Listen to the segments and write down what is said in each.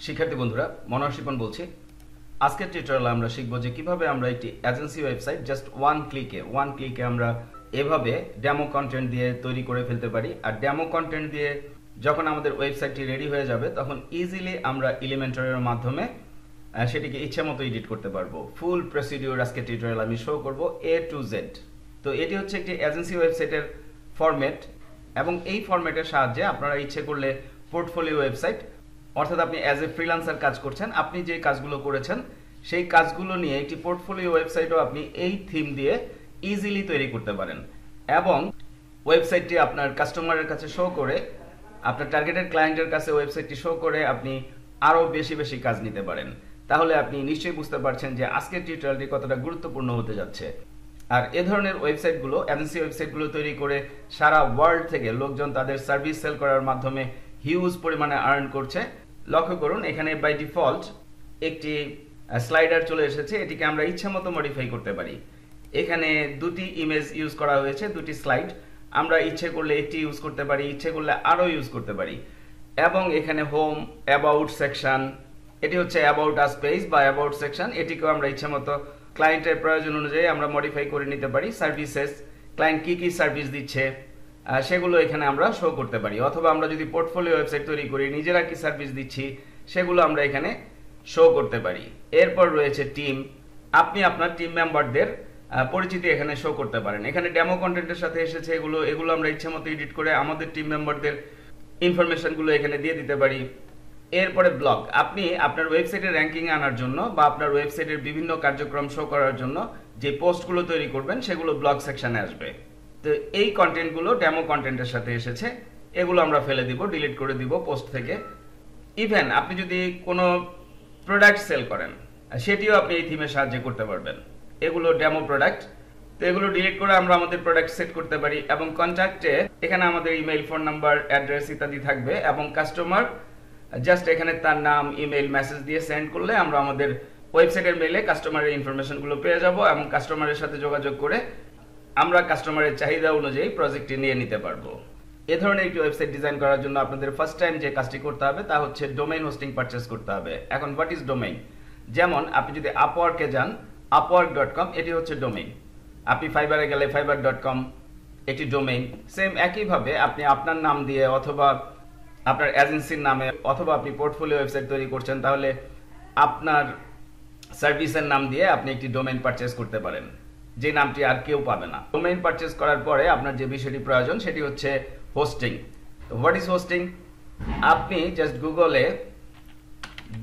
শিক্ষার্থী বন্ধুরা, মনোহর শিপন বলছি। আজকের টিউটোরিয়ালে আমরা শিখব যে কিভাবে আমরা একটি এজেন্সি ওয়েবসাইট জাস্ট ওয়ান ক্লিকে আমরা এভাবে ডেমো কন্টেন্ট দিয়ে তৈরি করে ফেলতে পারি। আর ডেমো কন্টেন্ট দিয়ে যখন আমাদের ওয়েবসাইটটি রেডি হয়ে যাবে তখন ইজিলি আমরা এলিমেন্টরের মাধ্যমে সেটিকে ইচ্ছে মতো এডিট করতে পারবো। ফুল প্রসিডিউর আজকে টিউটোরিয়াল আমি শো করব A to Z। তো এটি হচ্ছে একটি এজেন্সি ওয়েবসাইটের ফরম্যাট এবং এই ফরম্যাটের সাহায্যে আপনারা ইচ্ছে করলে পোর্টফোলিও ওয়েবসাইট, অর্থাৎ আপনি অ্যাজ এ ফ্রিল্যান্সার কাজ করছেন, আপনি যে কাজগুলো করেছেন সেই কাজগুলো নিয়ে একটি পোর্টফোলিও ওয়েবসাইটও আপনি এই থিম দিয়ে ইজিলি তৈরি করতে পারেন এবং ওয়েবসাইটটি আপনার কাস্টমারের কাছে শো করে, আপনার টার্গেটেড ক্লায়েন্টের কাছে ওয়েবসাইটটি শো করে আপনি আরও বেশি কাজ নিতে পারেন। তাহলে আপনি নিশ্চয়ই বুঝতে পারছেন যে আজকের টিউটোরিয়ালটি কতটা গুরুত্বপূর্ণ হতে যাচ্ছে। আর এ ধরনের ওয়েবসাইটগুলো, এজেন্সি ওয়েবসাইটগুলো তৈরি করে সারা ওয়ার্ল্ড থেকে লোকজন তাদের সার্ভিস সেল করার মাধ্যমে হিউজ পরিমাণে আর্ন করছে। লক্ষ্য করুন, এখানে বাই ডিফল্ট একটি স্লাইডার চলে এসেছে, এটিকে আমরা ইচ্ছা মতো মডিফাই করতে পারি। এখানে দুটি ইমেজ ইউজ করা হয়েছে, দুটি স্লাইড। আমরা ইচ্ছে করলে একটি ইউজ করতে পারি, ইচ্ছে করলে আরও ইউজ করতে পারি। এবং এখানে হোম, অ্যাবাউট সেকশন, এটি হচ্ছে অ্যাবাউট আস পেজ বা অ্যাবাউট সেকশন, এটিকেও আমরা ইচ্ছে মতো ক্লায়েন্টের প্রয়োজন অনুযায়ী আমরা মডিফাই করে নিতে পারি। সার্ভিসেস, ক্লায়েন্ট কি সার্ভিস দিচ্ছে সেগুলো এখানে আমরা শো করতে পারি। অথবা আমরা যদি পোর্টফোলিও ওয়েবসাইট তৈরি করি, নিজেরা কি সার্ভিস দিচ্ছি সেগুলো আমরা এখানে শো করতে পারি। এরপর রয়েছে টিম, আপনি আপনার টিম মেম্বারদের পরিচিতি এখানে শো করতে পারেন। এখানে ডেমো কন্টেন্টের সাথে এসেছে এগুলো আমরা ইচ্ছে মতো এডিট করে আমাদের টিম মেম্বারদের ইনফরমেশনগুলো এখানে দিয়ে দিতে পারি। এরপরে ব্লগ, আপনি আপনার ওয়েবসাইটের র্যাঙ্কিং আনার জন্য বা আপনার ওয়েবসাইটের বিভিন্ন কার্যক্রম শো করার জন্য যে পোস্টগুলো তৈরি করবেন সেগুলো ব্লগ সেকশনে আসবে। তো এই কন্টেন্টগুলো ডেমো কন্টেন্টের সাথে এসেছে, এগুলো আমরা ফেলে দিব, ডিলিট করে দিব পোস্ট থেকে। ইভেন আপনি যদি কোনো প্রোডাক্ট সেল করেন সেটিও আপনি এই থিমের সাহায্যে করতে পারবেন। এগুলো ডেমো প্রোডাক্ট, তো এগুলো ডিলিট করে আমরা আমাদের প্রোডাক্ট সেট করতে পারি। এবং কন্ট্যাক্টে এখানে আমাদের ইমেইল, ফোন নাম্বার, অ্যাড্রেস ইত্যাদি থাকবে এবং কাস্টমার জাস্ট এখানে তার নাম, ইমেইল, মেসেজ দিয়ে সেন্ড করলে আমরা আমাদের ওয়েবসাইটের মেইলে কাস্টমারের ইনফরমেশনগুলো পেয়ে যাব এবং কাস্টমারের সাথে যোগাযোগ করে আমরা কাস্টমারের চাহিদা অনুযায়ী প্রজেক্টটি নিয়ে নিতে পারবো। এ ধরনের একটি ওয়েবসাইট ডিজাইন করার জন্য আপনাদের ফার্স্ট টাইম যে কাজটি করতে হবে তা হচ্ছে ডোমেইন হোস্টিং পারচেজ করতে হবে। এখন হোয়াট ইজ ডোমেইন? যেমন আপনি যদি আপওয়ার্কে যান, upwork.com এটি হচ্ছে ডোমেইন। আপনি ফাইবারে গেলে fiverr.com এটি ডোমেইন। সেম একইভাবে আপনি আপনার নাম দিয়ে অথবা আপনার এজেন্সির নামে অথবা আপনি পোর্টফোলিও ওয়েবসাইট তৈরি করছেন তাহলে আপনার সার্ভিসের নাম দিয়ে আপনি একটি ডোমেইন পারচেজ করতে পারেন, যে নামটি আর কেউ পাবে না। ডোমেইন পারচেজ করার পরে আপনার যে বিষয়টি প্রয়োজন সেটি হচ্ছে হোস্টিং। তো হোয়াট ইজ হোস্টিং? আপনি জাস্ট গুগলে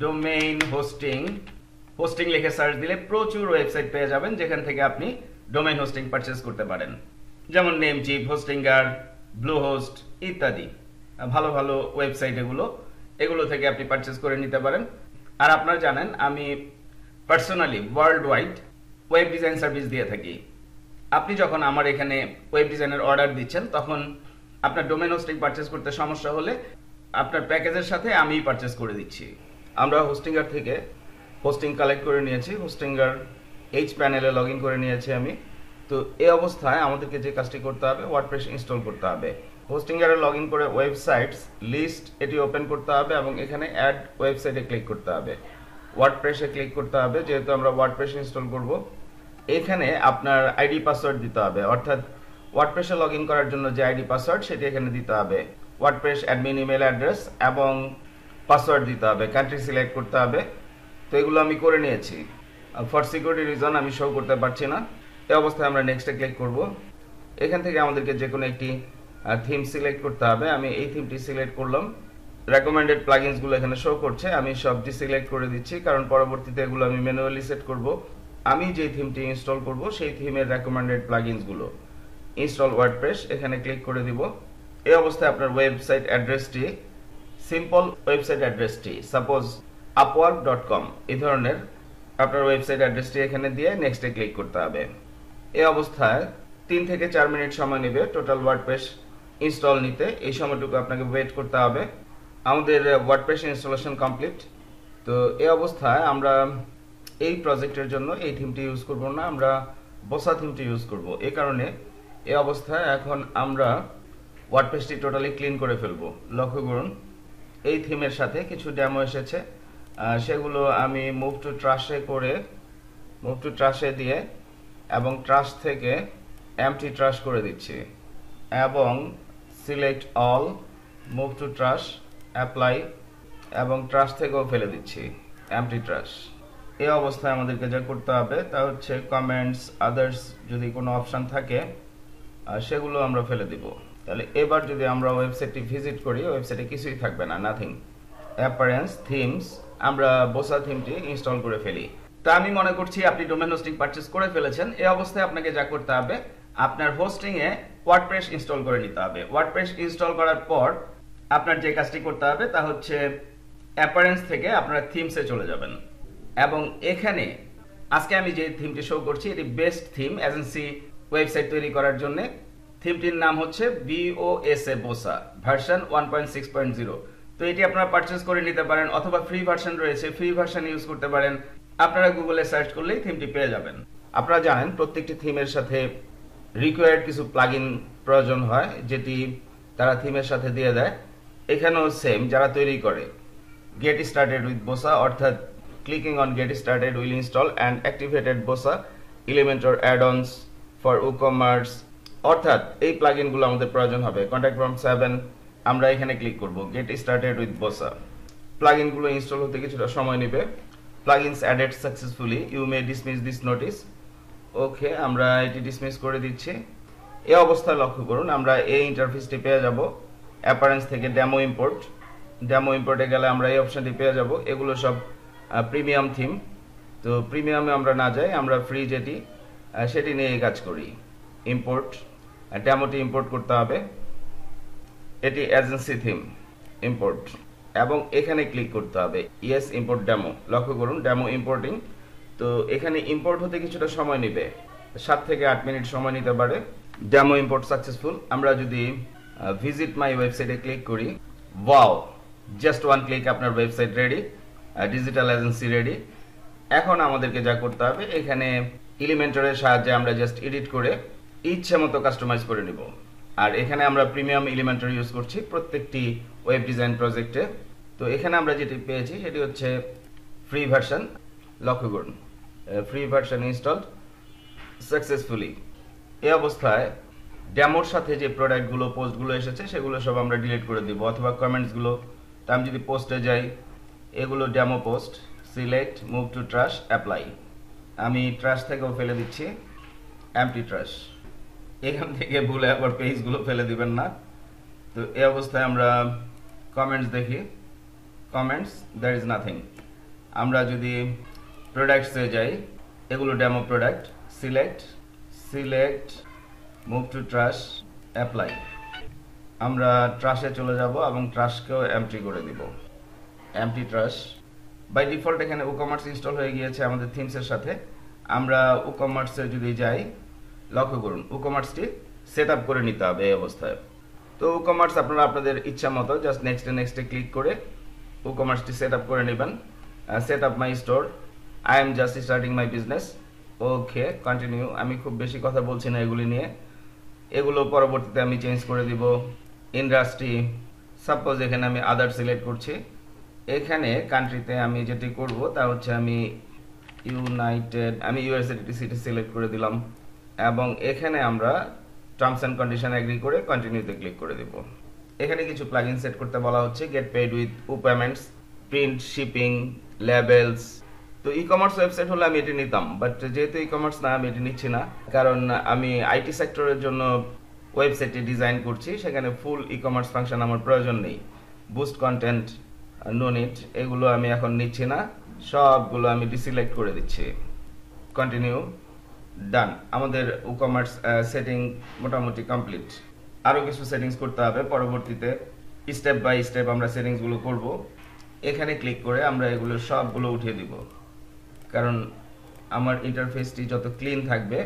ডোমেইন হোস্টিং লিখে সার্চ দিলে প্রচুর ওয়েবসাইট পেয়ে যাবেন যেখান থেকে আপনি ডোমেইন হোস্টিং পারচেজ করতে পারেন। যেমন নেমচিপ, হোস্টিঙ্গার, ব্লুহোস্ট ইত্যাদি ভালো ওয়েবসাইট এগুলো থেকে আপনি পারচেজ করে নিতে পারেন। আর আপনারা জানেন আমি personally world wide web design service দিয়ে থাকি। আপনি যখন আমার এখানে ওয়েব ডিজাইনের অর্ডার দিচ্ছেন তখন আপনার ডোমেইন হোস্টিং পারচেজ করতে সমস্যা হলে আপনার প্যাকেজের সাথে আমিই পারচেজ করে দিচ্ছি। আমরা হোস্টিঙ্গার থেকে হোস্টিং কালেক্ট করে নিয়েছি, হোস্টিঙ্গার এইচ প্যানেলে লগ ইন করে নিয়েছি আমি। তো এই অবস্থায় আমাদেরকে যে কাজটি করতে হবে, ওয়ার্ডপ্রেস ইনস্টল করতে হবে। হোস্টিঙ্গারে লগ ইন করে ওয়েবসাইটস লিস্ট এটি ওপেন করতে হবে এবং এখানে অ্যাড ওয়েবসাইটে ক্লিক করতে হবে। ওয়ার্ডপ্রেসে ক্লিক করতে হবে, যেহেতু আমরা ওয়ার্ডপ্রেস ইনস্টল করব। এখানে আপনার আইডি পাসওয়ার্ড দিতে হবে, অর্থাৎ ওয়ার্ডপ্রেসে লগ ইন করার জন্য যে আইডি পাসওয়ার্ড সেটি এখানে দিতে হবে। ওয়ার্ডপ্রেস অ্যাডমিন ইমেল অ্যাড্রেস এবং পাসওয়ার্ড দিতে হবে, কান্ট্রি সিলেক্ট করতে হবে। তো এগুলো আমি করে নিয়েছি। ফর সিকিউরিটি রিজন আমি শো করতে পারছি না। এই অবস্থায় আমরা নেক্সটে ক্লিক করব। এখান থেকে আমাদেরকে যে কোনো একটি থিম সিলেক্ট করতে হবে। আমি এই থিমটি সিলেক্ট করলাম। রেকমেন্ডেড প্লাগইনসগুলো এখানে শো করছে, আমি সবটি সিলেক্ট করে দিচ্ছি কারণ পরবর্তীতে এগুলো আমি ম্যানুয়ালি সেট করব। আমি যে থিমটি ইনস্টল করব সেই থিমের রেকমেন্ডেড প্লাগইনসগুলো। ইনস্টল ওয়ার্ডপ্রেস এখানে ক্লিক করে দিব। এই অবস্থায় আপনার ওয়েবসাইট অ্যাড্রেসটি, সিম্পল ওয়েবসাইট অ্যাড্রেসটি, সাপোজ upwork.com এই ধরনের আপনার ওয়েবসাইট অ্যাড্রেসটি এখানে দিয়ে নেক্সটে ক্লিক করতে হবে। এই অবস্থায় 3 থেকে 4 মিনিট সময় নেবে টোটাল ওয়ার্ডপ্রেস ইনস্টল নিতে। এই সময়টুকু আপনাকে ওয়েট করতে হবে। আমাদের ওয়ার্ডপ্রেস ইনস্টলেশন কমপ্লিট। তো এই অবস্থায় আমরা এই প্রজেক্টের জন্য এই থিমটি ইউজ করব না, আমরা বসা থিমটি ইউজ করব। এই কারণে এই অবস্থায় এখন আমরা ওয়ার্ডপ্রেসটি টোটালি ক্লিন করে ফেলবো। লক্ষ্য করুন এই থিমের সাথে কিছু ডেমো এসেছে। সেগুলো আমি মুভ টু ট্রাশে দিয়ে এবং ট্রাশ থেকে এমটি ট্রাশ করে দিচ্ছি এবং select all, move to trash, apply এবং ট্রাশ থেকেও ফেলে দিচ্ছি এমটি ট্রাশ। এই অবস্থায় আমাদেরকে যা করতে হবে তা হচ্ছে কমেন্টস, আদার্স যদি কোনো অপশন থাকে সেগুলো আমরা ফেলে দিব। তাহলে এবার যদি আমরা ওয়েবসাইটটি ভিজিট করি, ওয়েবসাইটে কিছুই থাকবে না, নাথিং। অ্যাপারেন্স, থিমস, আমরা বোসা থিমটি ইনস্টল করে ফেলি। তা আমি মনে করছি আপনি ডোমেন হোস্টিং পারচেজ করে ফেলেছেন। এই অবস্থায় আপনাকে যা করতে হবে, আপনার হোস্টিং এ ওয়ার্ডপ্রেস ইনস্টল করে নিতে হবে। ওয়ার্ডপ্রেস ইনস্টল করার পর আপনার যে কাজটি করতে হবে তা হচ্ছে অ্যাপারেন্স থেকে আপনারা থিমসে চলে যাবেন এবং এখানে আজকে আমি যে থিমটি শো করছি এটি বেস্ট থিম এজেন্সি ওয়েবসাইট তৈরি করার জন্য। থিমটির নাম হচ্ছে BOSA বোসা ভার্সন 1.6.0। তো এটি আপনারা পারচেজ করে নিতে পারেন অথবা ফ্রি ভার্সন রয়েছে, ফ্রি ভার্সন ইউজ করতে পারেন। আপনারা গুগলে সার্চ করলেই থিমটি পেয়ে যাবেন। আপনারা জানেন প্রত্যেকটি থিমের সাথে রিকোয়ার্ড কিছু প্লাগইন প্রয়োজন হয় যেটি তারা থিমের সাথে দিয়ে দেয়। এখানেও সেম, যারা তৈরি করে গেট স্টার্টেড উইথ বোসা অর্থাৎ clicking on get started will install and activated Bosa Elementor add-ons for e-commerce, অর্থাৎ এই প্লাগইনগুলো আমাদের প্রয়োজন হবে। কন্ট্যাক্ট ফ্রম 7 আমরা এখানে ক্লিক করব, গেট স্টার্টেড উইথ বোসা। প্লাগইনগুলো ইনস্টল হতে কিছুটা সময় নেবে। Plugins added successfully, you may dismiss this notice. Okay, আমরা এটি ডিসমিস করে দিচ্ছি। এই অবস্থায় লক্ষ্য করুন আমরা এই ইন্টারফেসটি পেয়ে যাব। অ্যাপারেন্স থেকে ডেমো ইম্পোর্টে গেলে আমরা এই অপশনটি পেয়ে যাব। এগুলো সব প্রিমিয়াম থিম। তো প্রিমিয়ামে আমরা না যাই, আমরা ফ্রি যেটি সেটি নিয়ে কাজ করি। ইম্পোর্ট, ডেমোটি ইম্পোর্ট করতে হবে। এটি এজেন্সি থিম, ইম্পোর্ট এবং এখানে ক্লিক করতে হবে ইয়েস ইম্পোর্ট ডেমো। লক্ষ্য করুন ডেমো ইম্পোর্টিং। তো এখানে ইম্পোর্ট হতে কিছুটা সময় নেবে, 7 থেকে 8 মিনিট সময় নিতে পারে। Demo import successful. আমরা যদি ভিজিট মাই ওয়েবসাইটে ক্লিক করি, ওয়াও, জাস্ট ওয়ান ক্লিক আপনার website ready, digital agency ready. এখন আমাদেরকে যা করতে হবে, এখানে এলিমেন্টরের সাহায্যে আমরা জাস্ট এডিট করে ইচ্ছে মতো কাস্টমাইজ করে নিব। আর এখানে আমরা প্রিমিয়াম এলিমেন্টর ইউজ করছি প্রত্যেকটি ওয়েব ডিজাইন প্রজেক্টে। তো এখানে আমরা যেটি পেয়েছি সেটি হচ্ছে ফ্রি ভার্সন। লক্ষ্য করুন ফ্রি ভার্সন ইনস্টলড সাকসেসফুলি। এই অবস্থায় ডেমোর সাথে যে প্রোডাক্টগুলো, পোস্টগুলো এসেছে সেগুলো সব আমরা ডিলিট করে দিব, অথবা কমেন্টসগুলো। তো আমি যদি পোস্টে যাই, এগুলো demo post, select, move to trash, apply. আমি ট্রাশ থেকেও ফেলে দিচ্ছি এমটি ট্রাশ। এখান থেকে ভুলে আবার পেজগুলো ফেলে দিবেন না। তো এই অবস্থায় আমরা কমেন্টস দেখি, কমেন্টস, দ্যার ইজ নাথিং। আমরা যদি প্রোডাক্টসে যাই, এগুলো demo product, select, move to trash, apply. আমরা ট্রাশে চলে যাব এবং ট্রাশকেও এমটি করে দিব, এমটি ট্রাশ। বাই ডিফল্ট এখানে ই-কমার্স ইনস্টল হয়ে গিয়েছে আমাদের থিমসের সাথে। আমরা ই-কমার্সে যদি যাই, লক্ষ্য করুন ই-কমার্সটি সেট আপ করে নিতে হবে এই অবস্থায়। তো ই-কমার্স আপনারা আপনাদের ইচ্ছা মতো জাস্ট নেক্সটে ক্লিক করে ই-কমার্সটি সেট আপ করে নেবেন। Set up my store, I am just starting my business. Okay, continue. আমি খুব বেশি কথা বলছি না এগুলি নিয়ে, এগুলো পরবর্তীতে আমি চেঞ্জ করে দিব। ইন্ডাস্ট্রি, সাপোজ এখানে আমি আদার সিলেক্ট করছি। এখানে কান্ট্রিতে আমি যেটি করব তা হচ্ছে আমি ইউএসএ সিটি সিলেক্ট করে দিলাম এবং এখানে আমরা টার্মস অ্যান্ড কন্ডিশন এগ্রি করে কন্টিনিউতে ক্লিক করে দেব। এখানে কিছু প্লাগইন সেট করতে বলা হচ্ছে, get paid with payments, print, shipping, labels. তো ই-কমার্স ওয়েবসাইট হলে আমি এটি নিতাম, বাট যেহেতু ই-কমার্স না, আমি এটি নিচ্ছি না, কারণ আমি আইটি সেক্টরের জন্য ওয়েবসাইটটি ডিজাইন করছি। সেখানে ফুল ই-কমার্স ফাংশন আমার প্রয়োজন নেই। বুস্ট কন্টেন্ট, নো নিড, এগুলো আমি এখন নিচ্ছি না, সবগুলো আমি ডিসিলেক্ট করে দিচ্ছি। কন্টিনিউ, ডান। আমাদের ই-কমার্স সেটিং মোটামুটি কমপ্লিট। আরও কিছু সেটিংস করতে হবে পরবর্তীতে, স্টেপ বাই স্টেপ আমরা সেটিংসগুলো করব। এখানে ক্লিক করে আমরা এগুলো সবগুলো উঠিয়ে দিব, কারণ আমার ইন্টারফেসটি যত ক্লিন থাকবে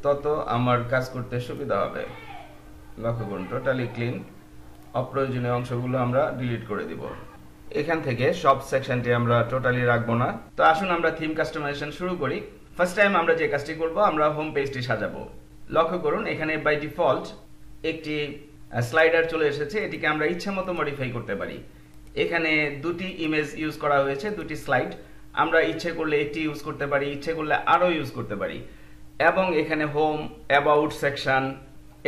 তত আমার কাজ করতে সুবিধা হবে। লক্ষ্য করুন টোটালি ক্লিন, অপ্রয়োজনীয় অংশগুলো আমরা ডিলিট করে দিব। এখান থেকে সব সেকশনটি আমরা টোটালি রাখবো না। তো আসুন আমরা থিম কাস্টমাইজেশন শুরু করি। ফার্স্ট টাইম আমরা যে কাজটি করব, আমরা হোম পেজটি সাজাবো। লক্ষ্য করুন এখানে বাই ডিফল্ট একটি স্লাইডার চলে এসেছে, এটিকে আমরা ইচ্ছা মতো মডিফাই করতে পারি। এখানে দুটি ইমেজ ইউজ করা হয়েছে, দুটি স্লাইড। আমরা ইচ্ছে করলে একটি ইউজ করতে পারি, ইচ্ছে করলে আরো ইউজ করতে পারি। এবং এখানে হোম, অ্যাবাউট সেকশন,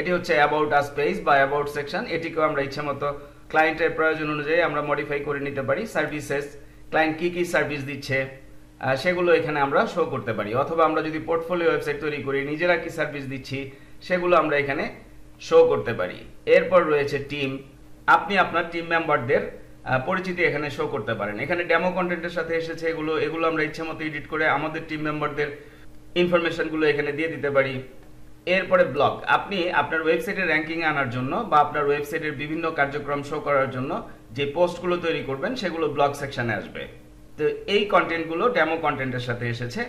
এটি হচ্ছে অ্যাবাউট আস পেজ বা অ্যাবাউট সেকশন। এটিকেও আমরা ইচ্ছে মতো ক্লায়েন্টের প্রয়োজন অনুযায়ী আমরা মডিফাই করে নিতে পারি। সার্ভিসেস, ক্লায়েন্ট কি কি সার্ভিস দিচ্ছে সেগুলো এখানে আমরা শো করতে পারি। অথবা আমরা যদি পোর্টফোলিও ওয়েবসাইট তৈরি করি, নিজেরা কি সার্ভিস দিচ্ছি সেগুলো আমরা এখানে শো করতে পারি। এরপর রয়েছে টিম, আপনি আপনার টিম মেম্বারদের পরিচিতি এখানে শো করতে পারেন। এখানে ডেমো কন্টেন্টের সাথে এসেছে এগুলো আমরা ইচ্ছে মতো এডিট করে আমাদের টিম মেম্বারদের ইনফরমেশনগুলো এখানে দিয়ে দিতে পারি। এরপরে ব্লগ, আপনি আপনার ওয়েবসাইটের র্যাঙ্কিং আনার জন্য বা আপনার ওয়েবসাইটের বিভিন্ন কার্যক্রম শো করার জন্য যে পোস্টগুলো তৈরি করবেন সেগুলো ব্লগ সেকশনে আসবে। তো এই কন্টেন্টগুলো ডেমো কন্টেন্টের সাথে এসেছে,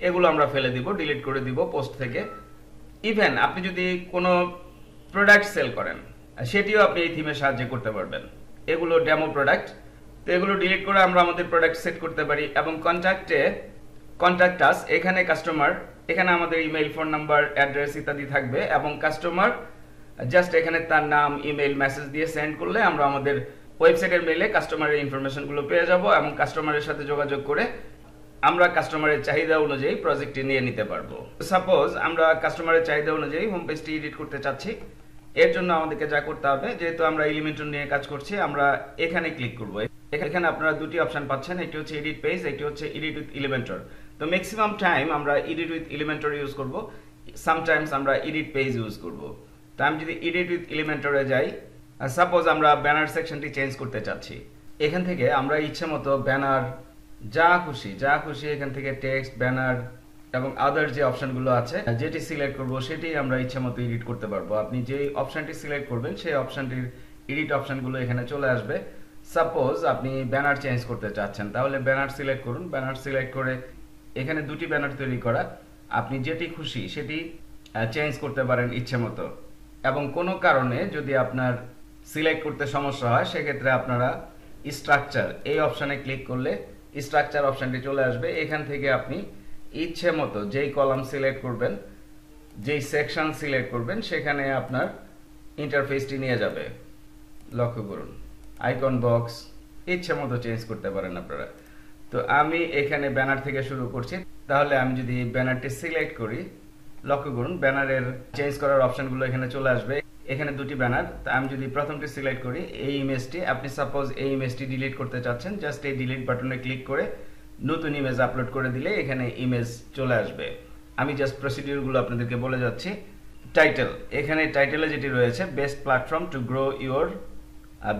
এগুলো আমরা ফেলে দিব, ডিলিট করে দিব পোস্ট থেকে। ইভেন আপনি যদি কোনো প্রোডাক্ট সেল করেন সেটিও আপনি এই থিমের সাহায্যে করতে পারবেন। এগুলো ডেমো প্রোডাক্ট, তো এগুলো ডিলিট করে আমরা আমাদের প্রোডাক্ট সেট করতে পারি। এবং কন্ট্যাক্ট আস, এখানে কাস্টমার, এখানে আমাদের ইমেইল, ফোন নাম্বার, অ্যাড্রেস ইত্যাদি থাকবে। এবং কাস্টমার জাস্ট এখানে তার নাম, ইমেইল, মেসেজ দিয়ে সেন্ড করলে আমরা আমাদের ওয়েবসাইটের মেইলে কাস্টমারের ইনফরমেশনগুলো পেয়ে যাব এবং কাস্টমারের সাথে যোগাযোগ করে আমরা কাস্টমারের চাহিদা অনুযায়ী প্রজেক্টটি নিয়ে নিতে পারবো। সাপোজ আমরা কাস্টমারের চাহিদা অনুযায়ী হোম পেজটি এডিট করতে চাচ্ছি। এর জন্য আমাদেরকে যা করতে হবে, যেহেতু আমরা এলিমেন্টর নিয়ে কাজ করছি, আমরা এখানে ক্লিক করব। এখানে আপনারা দুটি অপশন পাচ্ছেন, একটি হচ্ছে এডিট পেজ, একটি হচ্ছে এডিট উইথ এলিমেন্টর। তো ম্যাক্সিমাম টাইম আমরা এডিট উইথ এলিমেন্টর ইউজ করব, সামটাইমস আমরা এডিট পেজ ইউজ করব। তো আমি যদি এডিট উইথ এলিমেন্টরে যাই, সাপোজ আমরা ব্যানার সেকশনটি চেঞ্জ করতে চাচ্ছি। এখান থেকে আমরা ইচ্ছে মতো ব্যানার, যা খুশি এখান থেকে টেক্সট, ব্যানার এবং আদার যে অপশনগুলো আছে যেটি সিলেক্ট করব সেটি আমরা ইচ্ছে মতো এডিট করতে পারবো। আপনি যে অপশনটি সিলেক্ট করবেন সেই অপশনটির এডিট অপশনগুলো এখানে চলে আসবে। সাপোজ আপনি ব্যানার চেঞ্জ করতে চাচ্ছেন, তাহলে ব্যানার সিলেক্ট করুন। ব্যানার সিলেক্ট করে এখানে দুটি ব্যানার তৈরি করা, আপনি যেটি খুশি সেটি চেঞ্জ করতে পারেন ইচ্ছে মতো। এবং কোনো কারণে যদি আপনার সিলেক্ট করতে সমস্যা হয় সেক্ষেত্রে আপনারা স্ট্রাকচার এই অপশনে ক্লিক করলে স্ট্রাকচার অপশনটি চলে আসবে। এখান থেকে আপনি ইচ্ছে মতো যেই কলাম সিলেক্ট করবেন, যেই সেকশন সিলেক্ট করবেন সেখানে আপনার ইন্টারফেসটি নিয়ে যাবে। লক্ষ্য করুন, আইকন বক্স ইচ্ছে মতো চেঞ্জ করতে পারেন আপনারা। তো আমি এখানে ব্যানার থেকে শুরু করছি, তাহলে আমি যদি ব্যানারটি সিলেক্ট করি, লক্ষ্য করুন ব্যানারের চেঞ্জ করার অপশনগুলো এখানে চলে আসবে। এখানে দুটি ব্যানার, তা আমি যদি প্রথমটি সিলেক্ট করি, এই ইমেজটি, আপনি সাপোজ এই ইমেজটি ডিলিট করতে চাচ্ছেন, জাস্ট এই ডিলিট বাটনে ক্লিক করে নতুন ইমেজ আপলোড করে দিলে এখানে ইমেজ চলে আসবে। আমি জাস্ট প্রসিডিউরগুলো আপনাদেরকে বলে যাচ্ছি। টাইটেল, এখানে টাইটেলে যেটি রয়েছে best platform to grow your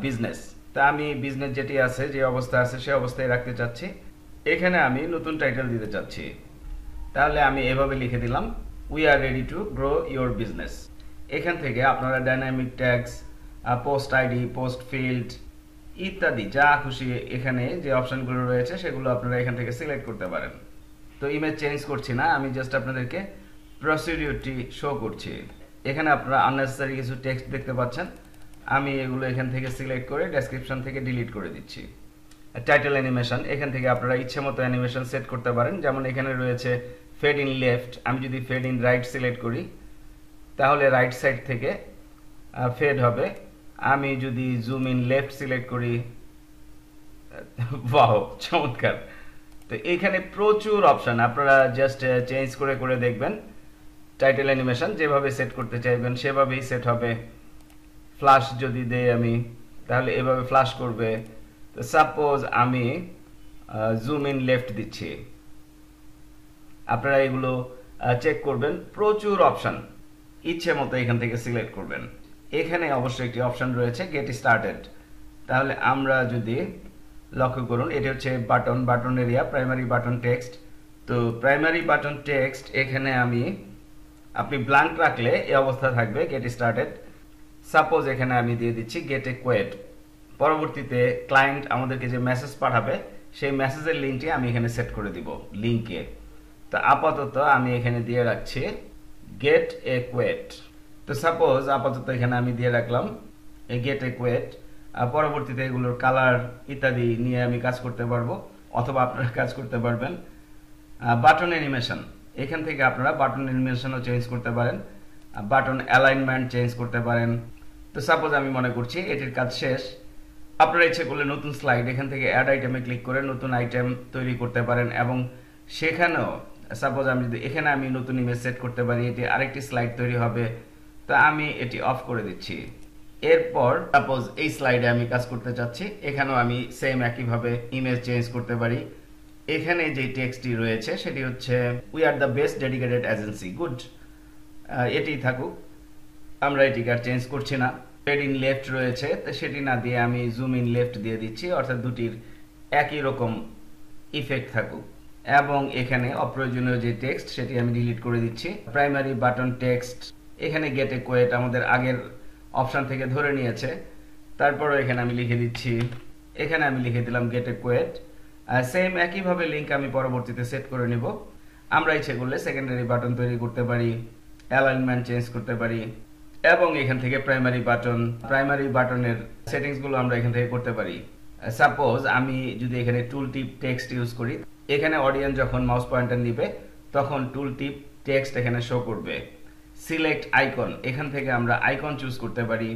business, তা আমি বিজনেস যেটি আছে, যে অবস্থা আছে সে অবস্থায় রাখতে চাচ্ছি। এখানে আমি নতুন টাইটেল দিতে চাচ্ছি, তাহলে আমি এভাবে লিখে দিলাম, we are ready to grow your business. এখান থেকে আপনারা dynamic tags, post ID, post field ইত্যাদি যা খুশি এখানে যে অপশনগুলো রয়েছে সেগুলো আপনারা এখান থেকে সিলেক্ট করতে পারেন। তো ইমেজ চেঞ্জ করছি না, আমি জাস্ট আপনাদেরকে প্রসিডিউরটি শো করছি। এখানে আপনারা আননেসেসারি কিছু টেক্সট দেখতে পাচ্ছেন, আমি এগুলো এখান থেকে সিলেক্ট করে ডেসক্রিপশন থেকে ডিলিট করে দিচ্ছি। টাইটেল অ্যানিমেশন, এখান থেকে আপনারা ইচ্ছে মতো অ্যানিমেশন সেট করতে পারেন। যেমন এখানে রয়েছে ফেড ইন লেফট, আমি যদি ফেড ইন রাইট সিলেক্ট করি তাহলে রাইট সাইড থেকে ফেড হবে। আমি যদি জুম ইন লেফট সিলেক্ট করি, বাহ চমৎকার। তো এখানে প্রচুর অপশন, আপনারা জাস্ট চেঞ্জ করে করে দেখবেন। টাইটেল অ্যানিমেশন যেভাবে সেট করতে চাইবেন সেভাবেই সেট হবে। ফ্ল্যাশ যদি দেই আমি, তাহলে এভাবে ফ্ল্যাশ করবে। তো সাপোজ আমি জুম ইন লেফট দিচ্ছি, আপনারা এগুলো চেক করবেন। প্রচুর অপশন, ইচ্ছে মতো এখান থেকে সিলেক্ট করবেন। এখানে অবশ্যই একটি অপশন রয়েছে গেট স্টার্টেড, তাহলে আমরা যদি লক্ষ্য করুন, এটি হচ্ছে button area, primary button text. তো প্রাইমারি বাটন টেক্সট এখানে আপনি ব্ল্যাঙ্ক রাখলে এই অবস্থা থাকবে গেট স্টার্টেড। সাপোজ এখানে আমি দিয়ে দিচ্ছি গেট এ কোয়েট, পরবর্তীতে ক্লায়েন্ট আমাদেরকে যে মেসেজ পাঠাবে সেই মেসেজের লিঙ্কটি আমি এখানে সেট করে দিব লিঙ্কে। তো আপাতত আমি এখানে দিয়ে রাখছি গেট এ কোয়েট। তো সাপোজ আপাতত এখানে আমি দিয়ে রাখলাম গেট এ কোয়েট। পরবর্তীতে এগুলোর কালার ইত্যাদি নিয়ে আমি কাজ করতে পারবো, অথবা আপনারা কাজ করতে পারবেন। বাটন অ্যানিমেশন, এখান থেকে আপনারা বাটন অ্যানিমেশনও চেঞ্জ করতে পারেন, বাটন অ্যালাইনমেন্ট চেঞ্জ করতে পারেন। তো সাপোজ আমি মনে করছি এটির কাজ শেষ, আপনারা ইচ্ছে করলে নতুন স্লাইড এখান থেকে অ্যাড আইটেমে ক্লিক করে নতুন আইটেম তৈরি করতে পারেন এবং সেখানেও সাপোজ আমি যদি এখানে আমি নতুন ইমেজ সেট করতে পারি, এটি আরেকটি স্লাইড তৈরি হবে, তো আমি এটি অফ করে দিচ্ছি। এরপর সাপোজ এই স্লাইডে আমি কাজ করতে চাচ্ছি, এখানেও আমি সেম একইভাবে ইমেজ চেঞ্জ করতে পারি। এখানে যে টেক্সটটি রয়েছে সেটি হচ্ছে we are the best dedicated agency, good, এটি থাকুক, আমরা এটিকে আর চেঞ্জ করছি না। পেড ইন লেফট রয়েছে, তো সেটি না দিয়ে আমি জুম ইন লেফট দিয়ে দিচ্ছি, অর্থাৎ দুটির একই রকম ইফেক্ট থাকুক। এবং এখানে অপ্রয়োজনীয় যে টেক্সট সেটি আমি ডিলিট করে দিচ্ছি। প্রাইমারি বাটন টেক্সট, এখানে গেট এ কোয়েট আমাদের আগের অপশন থেকে ধরে নিয়েছে, তারপরও এখানে আমি লিখে দিচ্ছি, এখানে আমি লিখে দিলাম গেট এ কোয়েট। সেম একইভাবে লিঙ্ক আমি পরবর্তীতে সেট করে নিব। আমরা ইচ্ছে করলে সেকেন্ডারি বাটন তৈরি করতে পারি, অ্যালাইনমেন্ট চেঞ্জ করতে পারি এবং এখান থেকে প্রাইমারি বাটনের সেটিংসগুলো আমরা এখান থেকে করতে পারি। সাপোজ আমি যদি এখানে টুল টিপ টেক্সট ইউজ করি, এখানে অডিয়েন্স যখন মাউস পয়েন্টার নিবে তখন টুল টিপ টেক্সট এখানে শো করবে। সিলেক্ট আইকন, এখান থেকে আমরা আইকন চুজ করতে পারি।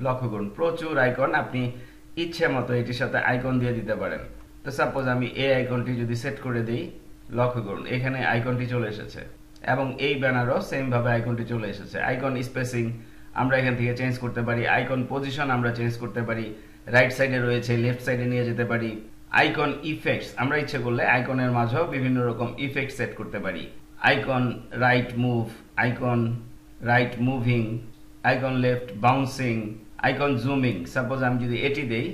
লক্ষ্য করুন প্রচুর আইকন, আপনি ইচ্ছে মতো এটির সাথে আইকন দিয়ে দিতে পারেন। তো সাপোজ আমি এই আইকনটি যদি সেট করে দিই, লক্ষ্য করুন এখানে আইকনটি চলে এসেছে এবং এই ব্যানারও সেম ভাবে আইকনটি চলে এসেছে। আইকন স্পেসিং আমরা এখান থেকে চেঞ্জ করতে পারি, আইকন পজিশন আমরা চেঞ্জ করতে পারি, রাইট সাইডে রয়েছে লেফট সাইডে নিয়ে যেতে পারি। আইকন ইফেক্টস, আমরা ইচ্ছে করলে আইকনের মাঝেও বিভিন্ন রকম ইফেক্ট সেট করতে পারি। Icon right move, icon right moving, icon left bouncing, icon zooming. Suppose আমি যদি এটি দেই,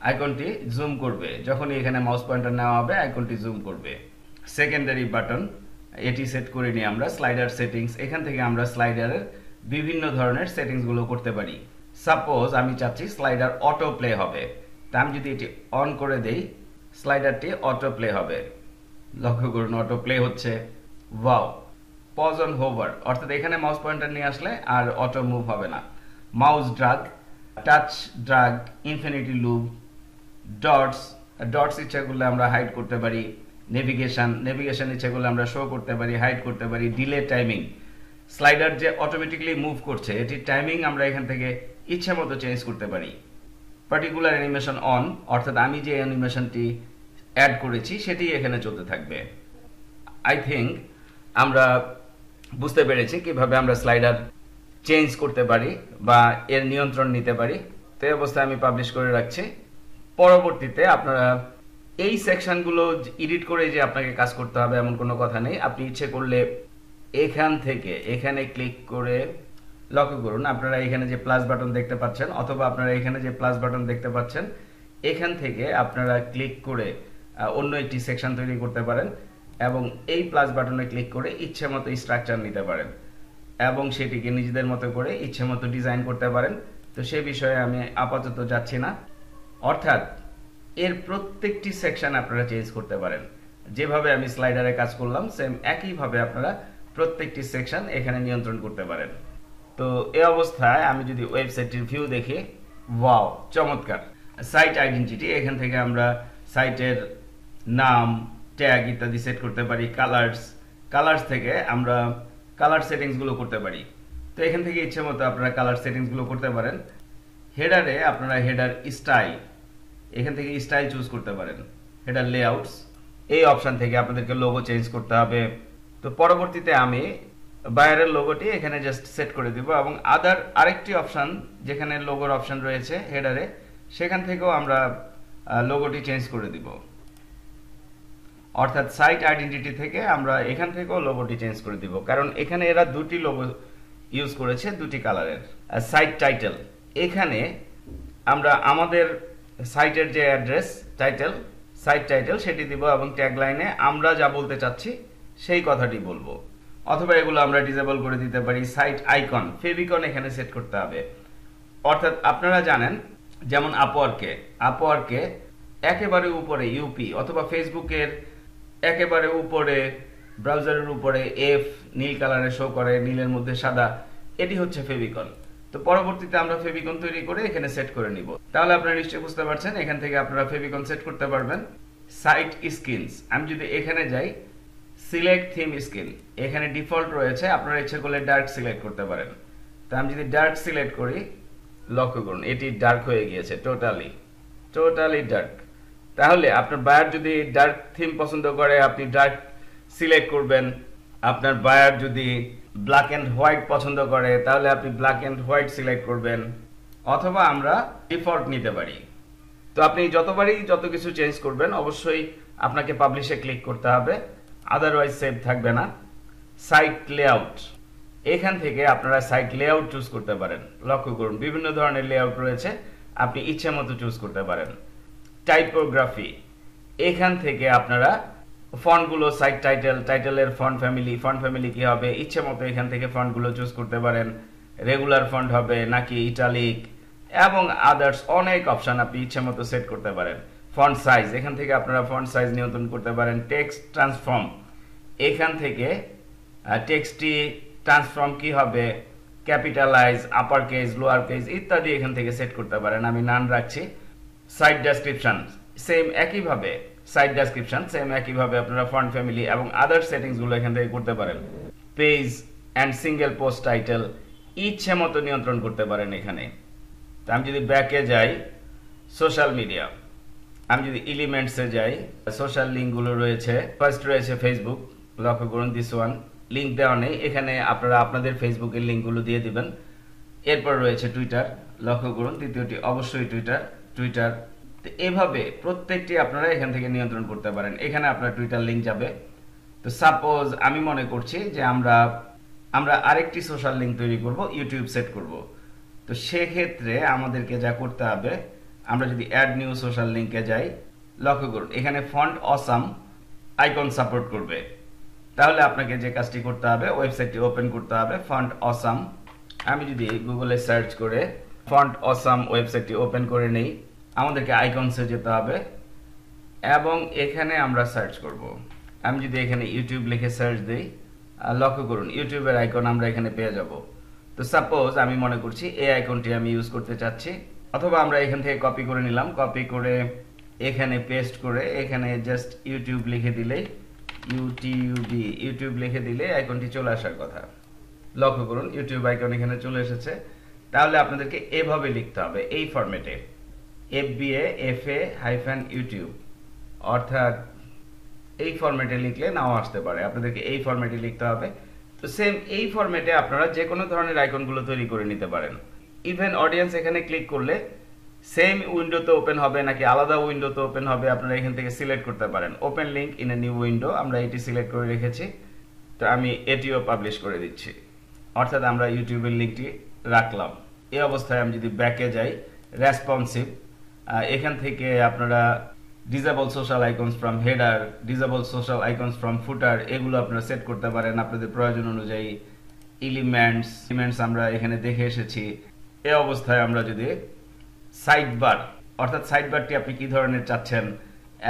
আইকনটি জুম করবে, যখনই এখানে মাউস পয়েন্টার নেওয়া হবে আইকনটি জুম করবে। সেকেন্ডারি বাটন, এটি সেট করে নিয়ে আমরা স্লাইডার সেটিংস, এখান থেকে আমরা স্লাইডারের বিভিন্ন ধরনের সেটিংস গুলো করতে পারি। সাপোজ আমি চাচ্ছি স্লাইডার অটো প্লে হবে, তা আমি যদি এটি অন করে দেই স্লাইডারটি অটো প্লে হবে। লক্ষ্য করুন অটো প্লে হচ্ছে। ওয়াও, পজ অন হোভার, অর্থাৎ এখানে মাউস পয়েন্টার নিয়ে আসলে আর অটো মুভ হবে না। Mouse drug, touch drug, infinity loop, dots ইচ্ছা করলে আমরা হাইড করতে পারি। নেভিগেশন ইচ্ছা করলে আমরা শো করতে পারি, হাইড করতে পারি। ডিলে টাইমিং, স্লাইডার যে অটোমেটিক্যালি মুভ করছে এটির টাইমিং আমরা এখান থেকে ইচ্ছা মতো চেঞ্জ করতে পারি। পার্টিকুলার অ্যানিমেশন অন, অর্থাৎ আমি যে অ্যানিমেশনটি অ্যাড করেছি সেটি এখানে চলতে থাকবে। আই থিঙ্ক আমরা বুঝতে পেরেছি কিভাবে আমরা স্লাইডার চেঞ্জ করতে পারি বা এর নিয়ন্ত্রণ নিতে পারি। তো এই অবস্থায় আমি পাবলিশ করে রাখছি। পরবর্তীতে আপনারা এই সেকশনগুলো এডিট করে যে আপনাকে কাজ করতে হবে এমন কোনো কথা নেই। আপনি ইচ্ছে করলে এখান থেকে এখানে ক্লিক করে, লক্ষ্য করুন আপনারা এখানে যে প্লাস বাটন দেখতে পাচ্ছেন অথবা আপনারা এখানে যে প্লাস বাটন দেখতে পাচ্ছেন, এখান থেকে আপনারা ক্লিক করে অন্য একটি সেকশন তৈরি করতে পারেন এবং এই প্লাস বাটনে ক্লিক করে ইচ্ছে মতো স্ট্রাকচার নিতে পারেন এবং সেটিকে নিজেদের মতো করে ইচ্ছে মতো ডিজাইন করতে পারেন। তো সে বিষয়ে আমি আপাতত যাচ্ছি না। অর্থাৎ এর প্রত্যেকটি সেকশন আপনারা চেঞ্জ করতে পারেন। যেভাবে আমি স্লাইডারে কাজ করলাম সেম একইভাবে আপনারা প্রত্যেকটি সেকশন এখানে নিয়ন্ত্রণ করতে পারেন। তো এই অবস্থায় আমি যদি ওয়েবসাইটের ভিউ দেখি, ওয়াও চমৎকার। সাইট আইডেন্টিটি, এখান থেকে আমরা সাইটের নাম, ট্যাগ ইত্যাদি সেট করতে পারি। কালার্স থেকে আমরা কালার সেটিংসগুলো করতে পারি। তো এখান থেকে ইচ্ছে মতো আপনারা কালার সেটিংসগুলো করতে পারেন। হেডারে আপনারা হেডার স্টাইল, এখান থেকে স্টাইল চুজ করতে পারেন। হেডার লেআউটস, এই অপশন থেকে আপনাদেরকে লোগো চেঞ্জ করতে হবে। তো পরবর্তীতে আমি বাইরের লোগোটি এখানে জাস্ট সেট করে দিব এবং আরেকটি অপশন যেখানে লোগোর অপশন রয়েছে হেডারে, সেখান থেকেও আমরা লোগোটি চেঞ্জ করে দিব। অর্থাৎ সাইট আইডেন্টিটি থেকে আমরা এখান থেকেও লোগোটি চেঞ্জ করে দিব, কারণ এখানে এরা দুটি লোগো ইউজ করেছে দুটি কালারের। সাইট টাইটেল, এখানে আমরা আমাদের সাইটের যে অ্যাড্রেস সাইট টাইটেল সেটি দিব এবং ট্যাগলাইনে আমরা যা বলতে চাচ্ছি সেই কথাটি বলবো। অথবা এগুলো আমরা ডিসেবল করে দিতে পারি। সাইট আইকন, ফেভিকন এখানে সেট করতে হবে। অর্থাৎ আপনারা জানেন যেমন আপওয়ার্কে একেবারে উপরে ইউপি অথবা ফেসবুকের একেবারে উপরে ব্রাউজারের উপরে এফ নীল কালারে শো করে, নীলের মধ্যে সাদা, এটি হচ্ছে ফেভিকন। তো পরবর্তীতে আমরা ফেভিকন তৈরি করে এখানে সেট করে নিব। তাহলে আপনারা নিশ্চয়ই বুঝতে পারছেন এখান থেকে আপনারা ফেভিকন সেট করতে পারবেন। সাইট স্কিনস, আমি যদি এখানে যাই সিলেক্ট থিম স্কিন, এখানে ডিফল্ট রয়েছে, আপনারা ইচ্ছে করলে ডার্ক সিলেক্ট করতে পারেন। তো আমি যদি ডার্ক সিলেক্ট করি, লক্ষ্য করুন এটি ডার্ক হয়ে গিয়েছে টোটালি। Totally dark. তাহলে আপনার বায়ার যদি ডার্ক থিম পছন্দ করে আপনি ডার্ক সিলেক্ট করবেন। আপনার বায়ার যদি ব্ল্যাক এন্ড হোয়াইট পছন্দ করে তাহলে আপনি ব্ল্যাক এন্ড হোয়াইট সিলেক্ট করবেন, অথবা আমরা ডিফল্ট নিতে পারি। তো আপনি যতবারই যত কিছু চেঞ্জ করবেন অবশ্যই আপনাকে পাবলিশে ক্লিক করতে হবে, আদারওয়াইজ সেভ থাকবে না। সাইট লেআউট, এখান থেকে আপনারা সাইট লেআউট চুজ করতে পারেন। লক্ষ্য করুন বিভিন্ন ধরনের লেআউট রয়েছে, আপনি ইচ্ছে মতো চুজ করতে পারেন। টাইপোগ্রাফি, এখান থেকে আপনারা ফন্টগুলো, সাইট টাইটেল, টাইটেলের ফন্ট ফ্যামিলি কি হবে ইচ্ছে মতো এখান থেকে ফন্টগুলো চুজ করতে পারেন। রেগুলার ফন্ট হবে নাকি ইটালিক এবং আদার্স অনেক অপশন আপনি ইচ্ছে মতো সেট করতে পারেন। ফন্ট সাইজ, এখান থেকে আপনারা ফন্ট সাইজ নিয়ন্ত্রণ করতে পারেন। টেক্সট ট্রান্সফর্ম, এখান থেকে টেক্সটটি ট্রান্সফর্ম কি হবে, capitalise, upper case, lower case ইত্যাদি এখান থেকে সেট করতে পারেন, আমি নান রাখছি। সাইট ডেসক্রিপশন সেম একইভাবে, আপনারা ফন্ট ফ্যামিলি এবং আদার সেটিংস গুলো এখান থেকে করতে পারেন। Page and single post title ইচ্ছে মতো নিয়ন্ত্রণ করতে পারেন এখানে। আমি যদি ব্যাকে যাই, সোশ্যাল মিডিয়া, আমি যদি এলিমেন্টসে যাই, সোশ্যাল লিঙ্ক গুলো রয়েছে। ফার্স্ট রয়েছে ফেসবুক, লক্ষ্য করুন দিস ওয়ান, লিঙ্ক দেওয়া নেই, এখানে আপনারা আপনাদের ফেসবুকের লিঙ্ক গুলো দিয়ে দিবেন। এরপর রয়েছে টুইটার, লক্ষ্য করুন দ্বিতীয়টি অবশ্যই টুইটার। তো এভাবে প্রত্যেকটি আপনারা এখান থেকে নিয়ন্ত্রণ করতে পারেন। এখানে আপনার টুইটার লিঙ্ক যাবে। তো সাপোজ আমি মনে করছি যে আমরা আরেকটি সোশ্যাল লিঙ্ক তৈরি করব, ইউটিউব সেট করব। তো সেক্ষেত্রে আমাদেরকে যা করতে হবে, আমরা যদি অ্যাড নিউ সোশ্যাল লিঙ্কে যাই, লক্ষ্য করুন এখানে ফন্ট অসাম আইকন সাপোর্ট করবে। তাহলে আপনাকে যে কাজটি করতে হবে, ওয়েবসাইটটি ওপেন করতে হবে, ফন্ট অসাম। আমি যদি গুগলে সার্চ করে ফন্ট অসাম ওয়েবসাইটটি ওপেন করে নেই, আমাদেরকে আইকনসে যেতে হবে এবং এখানে আমরা সার্চ করব। আমি যদি এখানে ইউটিউব লিখে সার্চ দিই, লক্ষ্য করুন ইউটিউবের আইকন আমরা এখানে পেয়ে যাব। তো সাপোজ আমি মনে করছি এই আইকনটি আমি ইউজ করতে চাচ্ছি, অথবা আমরা এখান থেকে কপি করে নিলাম, কপি করে এখানে পেস্ট করে এখানে জাস্ট ইউটিউব লিখে দিলেই, ইউটিউব লিখে দিলে আইকনটি চলে আসার কথা। লক্ষ্য করুন ইউটিউব আইকন এখানে চলে এসেছে। তাহলে আপনাদেরকে এভাবে লিখতে হবে, এই ফরম্যাটে, FBA-FA-YouTube, অর্থাৎ এই ফরম্যাটে লিখলে নাও আসতে পারে, আপনাদেরকে এই ফরম্যাটে লিখতে হবে। তো সেম এই ফরম্যাটে আপনারা যে কোনো ধরনের আইকনগুলো তৈরি করে নিতে পারেন। ইভেন অডিয়েন্স এখানে ক্লিক করলে সেম উইন্ডোতে ওপেন হবে নাকি আলাদা উইন্ডোতে ওপেন হবে আপনারা এখান থেকে সিলেক্ট করতে পারেন। Open link in a new window, আমরা এটি সিলেক্ট করে রেখেছি। তো আমি এটিও পাবলিশ করে দিচ্ছি, অর্থাৎ আমরা ইউটিউবের লিঙ্কটি রাখলাম। এই অবস্থায় আমি যদি ব্যাকে যাই, রেসপন্সিভ, এখান থেকে আপনারা disable social icons from header, disable social icons from footer এগুলো আপনারা সেট করতে পারেন আপনাদের প্রয়োজন অনুযায়ী। এলিমেন্টস আমরা এখানে দেখে এসেছি। এই অবস্থায় আমরা যদি সাইড বার, অর্থাৎ সাইড বারটি আপনি কি ধরনের চাচ্ছেন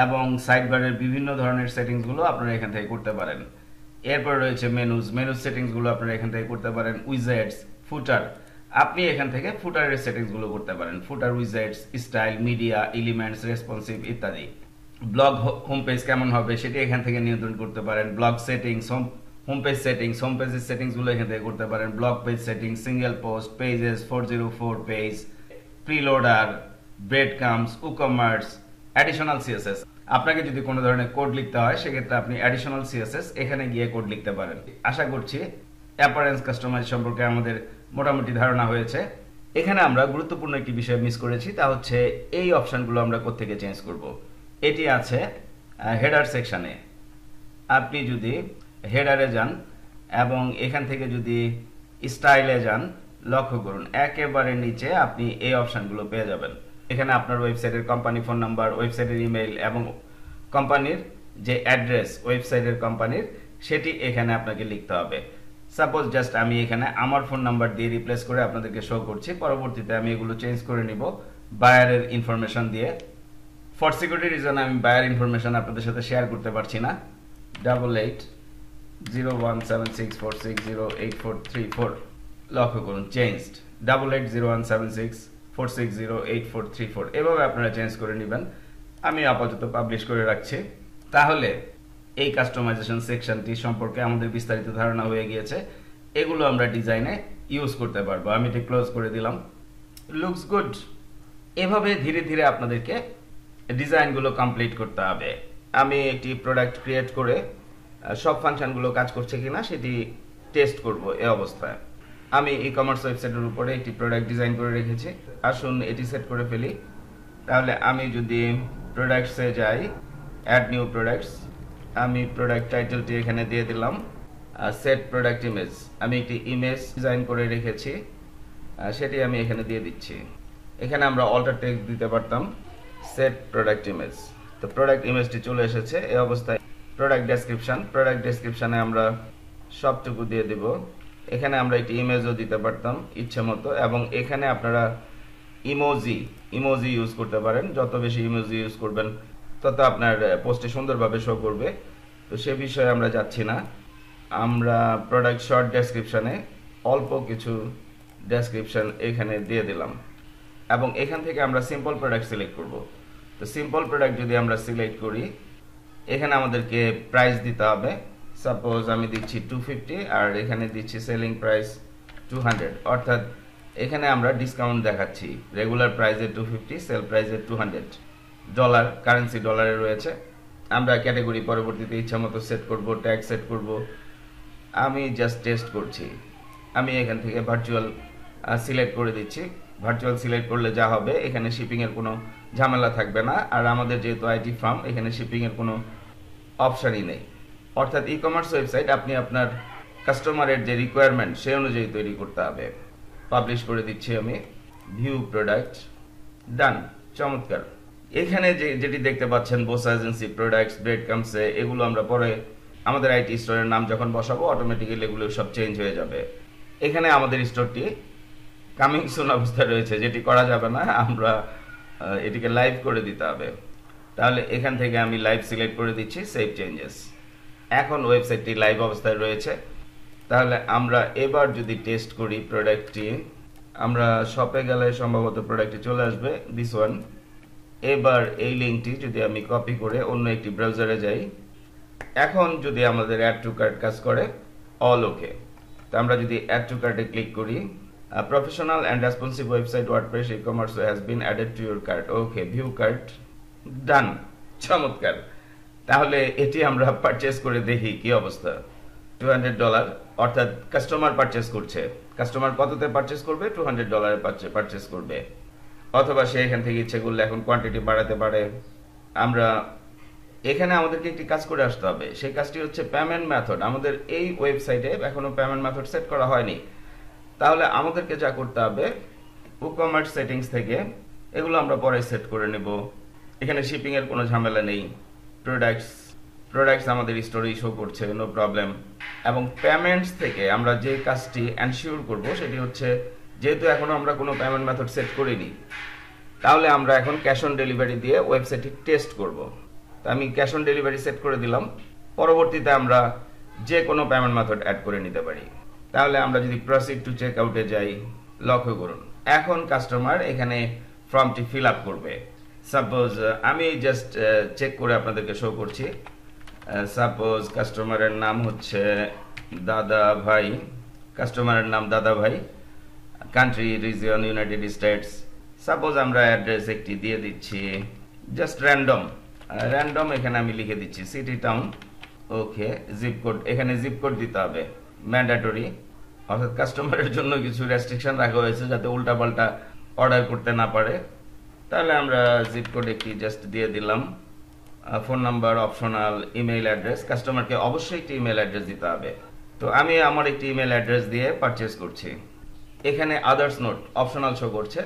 এবং সাইড বারের বিভিন্ন ধরনের সেটিংস গুলো আপনারা এখান থেকে করতে পারেন। এরপর রয়েছে মেনুজ সেটিংস গুলো আপনারা এখান থেকে করতে পারেন। উইজেটস, ফুটার, আপনি এখান থেকে ফুটারের সেটিংস গুলো করতে পারেন। Footer, widgets, style, media, elements, responsive ইত্যাদি। ব্লগ হোম পেজ কেমন হবে সেটি এখান থেকে নিয়ন্ত্রণ করতে পারেন। Blog settings, home page home পেজের সেটিংস গুলো এখান থেকে করতে পারেন। Blog page settings, single post, pages, 404 page, preloader, breadcrumbs, WooCommerce, additional CSS. আপনাকে যদি কোনো ধরনের কোড লিখতে হয় সেক্ষেত্রে আপনি অ্যাডিশনাল সিএসএস এখানে গিয়ে কোড লিখতে পারেন। আশা করছি অ্যাপারেন্স কাস্টমাইজ সম্পর্কে আমাদের মোটামুটি ধারণা হয়েছে। এখানে আমরা গুরুত্বপূর্ণ একটি বিষয় মিস করেছি, তা হচ্ছে এই অপশনগুলো আমরা কোত্থেকে চেঞ্জ করব। এটি আছে হেডার সেকশনে। আপনি যদি হেডারে যান এবং এখান থেকে যদি স্টাইলে যান, লক্ষ্য করুন একেবারে নিচে আপনি এই অপশনগুলো পেয়ে যাবেন। এখানে আপনার ওয়েবসাইটের কোম্পানি ফোন নাম্বার, ওয়েবসাইটের ইমেইল এবং কোম্পানির যে অ্যাড্রেস ওয়েবসাইটের কোম্পানির সেটি এখানে আপনাকে লিখতে হবে। সাপোজ জাস্ট আমি এখানে আমার ফোন নাম্বার দিয়ে রিপ্লেস করে আপনাদেরকে শো করছি, পরবর্তীতে আমি এগুলো চেঞ্জ করে নিব বায়ারের ইনফরমেশন দিয়ে। ফর সিকিউরিটি রিজন আমি বায়ার ইনফরমেশন আপনাদের সাথে শেয়ার করতে পারছি না। 880176460843 লক্ষ্য করুন চেঞ্জড, 880176460843 এভাবে আপনারা চেঞ্জ করে নেবেন। আমি আপাতত পাবলিশ করে রাখছি। তাহলে এই কাস্টমাইজেশন সেকশনটি সম্পর্কে আমাদের বিস্তারিত ধারণা হয়ে গিয়েছে। এগুলো আমরা ডিজাইনে ইউজ করতে পারবো। আমি এটি ক্লোজ করে দিলাম। Looks good. এভাবে ধীরে ধীরে আপনাদেরকে ডিজাইনগুলো কমপ্লিট করতে হবে। আমি একটি প্রোডাক্ট ক্রিয়েট করে সব ফাংশনগুলো কাজ করছে কিনা সেটি টেস্ট করব। এই অবস্থায় আমি ই কমার্স ওয়েবসাইটের উপরে একটি প্রোডাক্ট ডিজাইন করে রেখেছি। আসুন এটি সেট করে ফেলি। তাহলে আমি যদি প্রোডাক্টসে যাই, অ্যাড নিউ প্রোডাক্টস, আমি প্রোডাক্ট টাইটেলটি এখানে দিয়ে দিলাম। সেট প্রোডাক্ট ইমেজ, আমি একটি ইমেজ ডিজাইন করে রেখেছি, সেটি আমি এখানে দিয়ে দিচ্ছি। এখানে আমরা অল্টার টেক্সট দিতে পারতাম, সেট প্রোডাক্ট ইমেজ। তো প্রোডাক্ট ইমেজটি চলে এসেছে। এই অবস্থায় প্রোডাক্ট ডেসক্রিপশনে আমরা সবটুকু দিয়ে দেব। এখানে আমরা একটি ইমেজও দিতে পারতাম ইচ্ছে মতো, এবং এখানে আপনারা ইমোজি ইউজ করতে পারেন। যত বেশি ইমোজি ইউজ করবেন তত আপনার পোস্টে সুন্দরভাবে শো করবে। তো সে বিষয়ে আমরা যাচ্ছি না। আমরা প্রোডাক্ট শর্ট ডেসক্রিপশনে অল্প কিছু ডেসক্রিপশন এখানে দিয়ে দিলাম, এবং এখান থেকে আমরা সিম্পল প্রোডাক্ট সিলেক্ট করব। তো সিম্পল প্রোডাক্ট যদি আমরা সিলেক্ট করি, এখানে আমাদেরকে প্রাইস দিতে হবে। সাপোজ আমি দিচ্ছি 250 আর এখানে দিচ্ছি সেলিং প্রাইস 200, অর্থাৎ এখানে আমরা ডিসকাউন্ট দেখাচ্ছি। রেগুলার প্রাইসে 250, সেল প্রাইসে 200। ডলার, কারেন্সি ডলারে রয়েছে। আমরা ক্যাটাগরি পরবর্তীতে ইচ্ছা মতো সেট করব, ট্যাগ সেট করব। আমি জাস্ট টেস্ট করছি। আমি এখান থেকে ভার্চুয়াল সিলেক্ট করে দিচ্ছি। ভার্চুয়াল সিলেক্ট করলে যা হবে, এখানে শিপিংয়ের কোনো ঝামেলা থাকবে না। আর আমাদের যেহেতু আইটি ফার্ম, এখানে শিপিংয়ের কোনো অপশানই নেই। অর্থাৎ ই কমার্স ওয়েবসাইট আপনি আপনার কাস্টমারের যে রিকোয়ারমেন্ট সেই অনুযায়ী তৈরি করতে হবে। পাবলিশ করে দিচ্ছি আমি, ভিউ প্রোডাক্ট, ডান। চমৎকার। এখানে যেটি দেখতে পাচ্ছেন বোসা এজেন্সি প্রোডাক্টস, ব্রেড কামসে, এগুলো আমরা পরে আমাদের আইটি স্টোরের নাম যখন বসাবো অটোমেটিক্যালি এগুলো সব চেঞ্জ হয়ে যাবে। এখানে আমাদের স্টোরটি কামিং সুন অবস্থায় রয়েছে, যেটি করা যাবে না, আমরা এটিকে লাইভ করে দিতে হবে। তাহলে এখান থেকে আমি লাইভ সিলেক্ট করে দিচ্ছি, সেভ চেঞ্জেস। এখন ওয়েবসাইটটি লাইভ অবস্থায় রয়েছে। তাহলে আমরা এবার যদি টেস্ট করি প্রোডাক্টটি, আমরা শপে গেলে সম্ভবত প্রোডাক্টটি চলে আসবে, দিস ওয়ান। এবার এই লিঙ্কটি যদি আমি কপি করে অন্য একটি ব্রাউজারে যাই, এখন যদি আমাদের অ্যাড টু কার্ট কাজ করে, অল ওকে। তো আমরা যদি অ্যাড টু কার্টে ক্লিক করি, professional and responsive website WordPress e-commerce has been added to your cart. Okay, view cart, done. চমৎকার। তাহলে এটি আমরা পারচেস করে দেখি কি অবস্থা। $200, অর্থাৎ কাস্টমার পারচেস করছে। কাস্টমার কততে পারচেস করবে? $200 পারচেস করবে। অথবা সে এখান থেকে ইচ্ছে করলে এখন কোয়ান্টিটি বাড়াতে পারে। আমরা এখানে আমাদেরকে একটি কাজ করে আসতে হবে। সেই কাজটি হচ্ছে পেমেন্ট মেথড। আমাদের এই ওয়েবসাইটে এখনো পেমেন্ট মেথড সেট করা হয়নি। তাহলে আমাদেরকে যা করতে হবে, ই-কমার্স সেটিংস থেকে এগুলো আমরা পরে সেট করে নেব। এখানে শিপিং এর কোনো ঝামেলা নেই। প্রোডাক্টস আমাদের স্টোরেই শো করছে, নো প্রবলেম। এবং পেমেন্টস থেকে আমরা যে কাজটি এনশিওর করব সেটি হচ্ছে, যেহেতু এখনো আমরা কোনো পেমেন্ট মেথড সেট করিনি, তাহলে আমরা এখন ক্যাশ অন ডেলিভারি দিয়ে ওয়েবসাইটটি টেস্ট করব। তো আমি ক্যাশ অন ডেলিভারি সেট করে দিলাম। পরবর্তীতে আমরা যে কোনো পেমেন্ট মেথড অ্যাড করে নিতে পারি। তাহলে আমরা যদি প্রসিড টু চেক আউটে যাই, লক্ষ্য করুন এখন কাস্টমার এখানে ফর্মটি ফিল আপ করবে। সাপোজ আমি জাস্ট চেক করে আপনাদেরকে শো করছি। সাপোজ কাস্টমারের নাম হচ্ছে দাদা ভাই, country region United states. Suppose আমরা অ্যাড্রেস একটি দিয়ে দিচ্ছি, জাস্ট র্যান্ডম। এখানে আমি লিখে দিচ্ছি সিটি টাউন। ওকে, জিপ কোড, এখানে জিপ কোড দিতে হবে, ম্যান্ডেটরি। অর্থাৎ কাস্টমারের জন্য কিছু রেস্ট্রিকশন রাখা হয়েছে যাতে উল্টাপাল্টা অর্ডার করতে না পারে। তাহলে আমরা জিপ কোড একটি জাস্ট দিয়ে দিলাম। Phone number optional, email address, কাস্টমারকে অবশ্যই একটি ইমেল অ্যাড্রেস দিতে হবে। তো আমি আমার একটি ইমেল অ্যাড্রেস দিয়ে পারচেস করছি। এখানে আদার্স নোট অপশনাল শো করছে।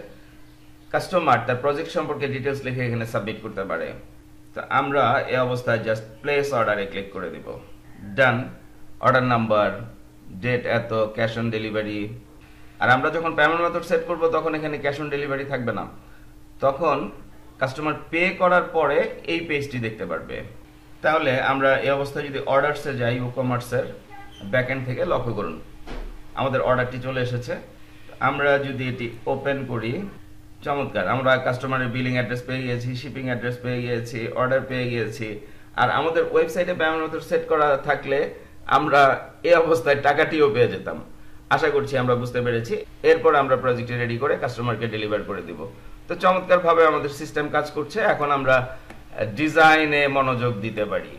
কাস্টমার তার প্রজেক্ট সম্পর্কে ডিটেলস লিখে এখানে সাবমিট করতে পারে। তো আমরা এই অবস্থায় জাস্ট প্লেস অর্ডারে ক্লিক করে দিব, ডান। অর্ডার নাম্বার, ডেট এত, ক্যাশ অন ডেলিভারি। আর আমরা যখন পেমেন্ট মেথড সেট করব তখন এখানে ক্যাশ অন ডেলিভারি থাকবে না, তখন কাস্টমার পে করার পরে এই পেজটি দেখতে পারবে। তাহলে আমরা এই অবস্থায় যদি অর্ডারসে যাই, ই-কমার্সের ব্যাকএন্ড থেকে, লক্ষ্য করুন আমাদের অর্ডারটি চলে এসেছে। আমরা যদি এটি ওপেন করি, চমৎকার, আমরা কাস্টমারের বিলিং অ্যাড্রেস পেয়ে গিয়েছি, শিপিং অ্যাড্রেস পেয়ে গিয়েছি, অর্ডার পেয়ে গিয়েছি। আর আমাদের ওয়েবসাইটে পেমেন্ট মেথড সেট করা থাকলে আমরা এই অবস্থায় টাকাটিও পেয়ে যেতাম। আশা করছি আমরা বুঝতে পেরেছি। এরপর আমরা প্রজেক্টটি রেডি করে কাস্টমারকে ডেলিভার করে দিব। তো চমৎকারভাবে আমাদের সিস্টেম কাজ করছে। এখন আমরা ডিজাইনে মনোযোগ দিতে পারি।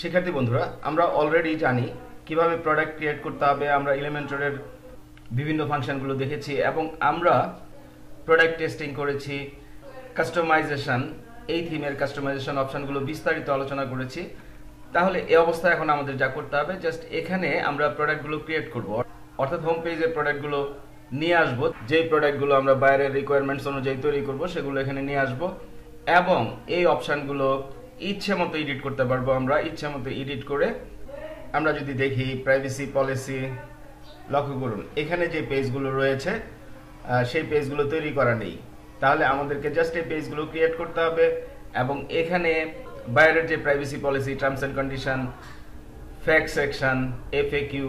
শিক্ষার্থী বন্ধুরা, আমরা অলরেডি জানি কিভাবে প্রোডাক্ট ক্রিয়েট করতে হবে। আমরা এলিমেন্টরের বিভিন্ন ফাংশনগুলো দেখেছি এবং আমরা প্রোডাক্ট টেস্টিং করেছি, কাস্টমাইজেশন, এই থিমের কাস্টমাইজেশন অপশনগুলো বিস্তারিত আলোচনা করেছি। তাহলে এই অবস্থায় এখন আমাদের যা করতে হবে, জাস্ট এখানে আমরা প্রোডাক্টগুলো ক্রিয়েট করব, অর্থাৎ হোম পেজের প্রোডাক্টগুলো নিয়ে আসব। যেই প্রোডাক্টগুলো আমরা বাইরের রিকোয়ারমেন্টস অনুযায়ী তৈরি করব সেগুলো এখানে নিয়ে আসব এবং এই অপশনগুলো ইচ্ছে মতো এডিট করতে পারবো। আমরা ইচ্ছে মতো এডিট করে আমরা যদি দেখি প্রাইভেসি পলিসি, লক্ষ্য করুন এখানে যে পেজগুলো রয়েছে সেই পেজগুলো তৈরি করা নেই। তাহলে আমাদেরকে জাস্ট এই পেজগুলো ক্রিয়েট করতে হবে এবং এখানে বাইরের যে privacy policy, terms and condition, fact section, FAQ,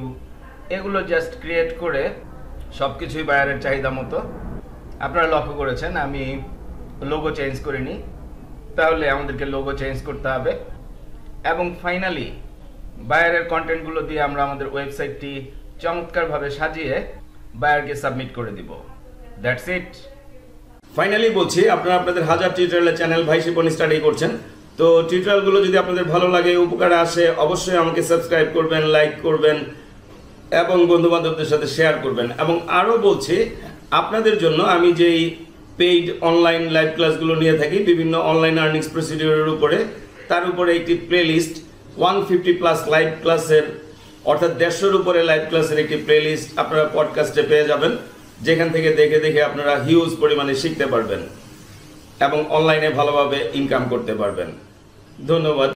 এগুলো জাস্ট ক্রিয়েট করে সবকিছুই বাইরের চাহিদা মতো। আপনারা লক্ষ্য করেছেন আমি লোগো চেঞ্জ করিনি, তাহলে আমাদেরকে লোগো চেঞ্জ করতে হবে এবং ফাইনালি বাইরের কন্টেন্টগুলো দিয়ে আমরা আমাদের ওয়েবসাইটটি চমৎকারভাবে সাজিয়ে বায়ারকে সাবমিট করে দিব। That's it. ফাইনালি বলছি, আপনারা আপনাদের হাজার টিউটোরিয়ালের চ্যানেল ভাই শিপন স্টাডি করছেন। তো টিউটোরিয়ালগুলো যদি আপনাদের ভালো লাগে, উপকারে আসে, অবশ্যই আমাকে সাবস্ক্রাইব করবেন, লাইক করবেন এবং বন্ধু বান্ধবদের সাথে শেয়ার করবেন। এবং আরও বলছি, আপনাদের জন্য আমি যেই পেইড অনলাইন লাইভ ক্লাসগুলো নিয়ে থাকি বিভিন্ন অনলাইন আর্নিংস প্রসিডিউরের উপরে, তার উপরে একটি প্লেলিস্ট 150+ লাইভ ক্লাসের, অর্থাৎ 150-এর উপরে লাইভ ক্লাসের একটি প্লেলিস্ট আপনারা পডকাস্টে পেয়ে যাবেন, যেখান থেকে দেখে দেখে আপনারা হিউজ পরিমাণে শিখতে পারবেন এবং অনলাইনে ভালোভাবে ইনকাম করতে পারবেন। ধন্যবাদ।